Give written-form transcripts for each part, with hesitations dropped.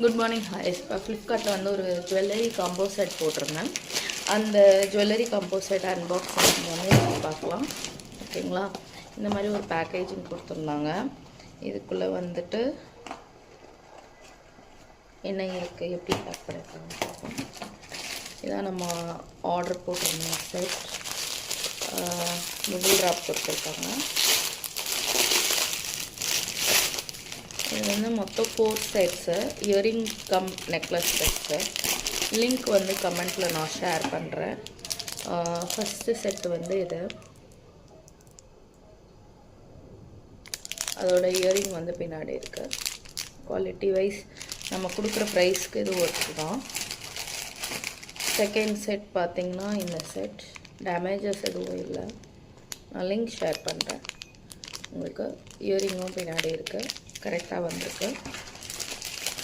Good morning ஹாய்ஸ். இப்போ ஃப்ளிப்கார்ட்டில் வந்து ஒரு ஜுவல்லரி காம்போ செட் போட்டிருந்தேன். அந்த ஜுவல்லரி காம்போ செட் அன்பாக்சிங் வந்து பார்க்கலாம். ஓகேங்களா? இந்த மாதிரி ஒரு பேக்கேஜிங் கொடுத்துருந்தாங்க. இதுக்குள்ளே வந்துட்டு என்ன இருக்குது, எப்படி பேக் பண்ணியிருக்காங்க பார்ப்போம். இதான் நம்ம ஆர்டர் போட்டிருந்தோம் செட். பபிள் ட்ராப் கொடுத்துருக்காங்க. இது வந்து மொத்தம் 4 sets, earring cum necklace sets. Link வந்து கமெண்ட்டில் நான் ஷேர் பண்ணுறேன். ஃபஸ்ட்டு செட்டு வந்து இது. அதோட இயரிங் வந்து பின்னாடி இருக்குது. குவாலிட்டி வைஸ் நம்ம கொடுக்குற ப்ரைஸ்க்கு இது ஒர்த்து தான். செகண்ட் செட் பார்த்திங்கன்னா இந்த செட் டேமேஜஸ் எதுவும் இல்லை. நான் லிங்க் ஷேர் பண்ணுறேன் உங்களுக்கு. இயரிங்கும் பின்னாடி இருக்குது, கரெக்டாக வந்திருக்கு.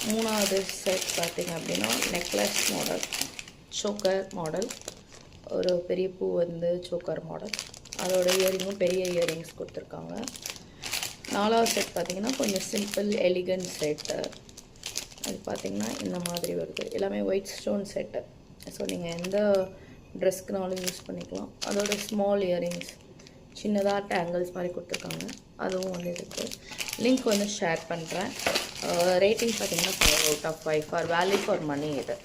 மூணாவது செட் பார்த்திங்க அப்படின்னா நெக்லஸ் மாடல், சோக்கர் மாடல், ஒரு பெரிய பூ வந்து சோக்கர் மாடல். அதோட இயரிங்கும் பெரிய இயரிங்ஸ் கொடுத்துருக்காங்க. நாலாவது செட் பார்த்திங்கன்னா கொஞ்சம் சிம்பிள் எலிகன்ட் செட்டு. அது பார்த்திங்கன்னா இந்த மாதிரி வருது. எல்லாமே ஒயிட் ஸ்டோன் செட்டு. ஸோ நீங்கள் எந்த ட்ரெஸ்க்குனாலும் யூஸ் பண்ணிக்கலாம். அதோட ஸ்மால் இயரிங்ஸ் சின்னதாக டேங்கிள்ஸ் மாதிரி கொடுத்துருக்காங்க. அதுவும் வந்து இருக்குது. லிங்க் வந்து ஷேர் பண்ணுறேன். ரேட்டிங் பார்த்திங்கன்னா 5 out of 5 for value for money. இது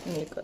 உங்களுக்கு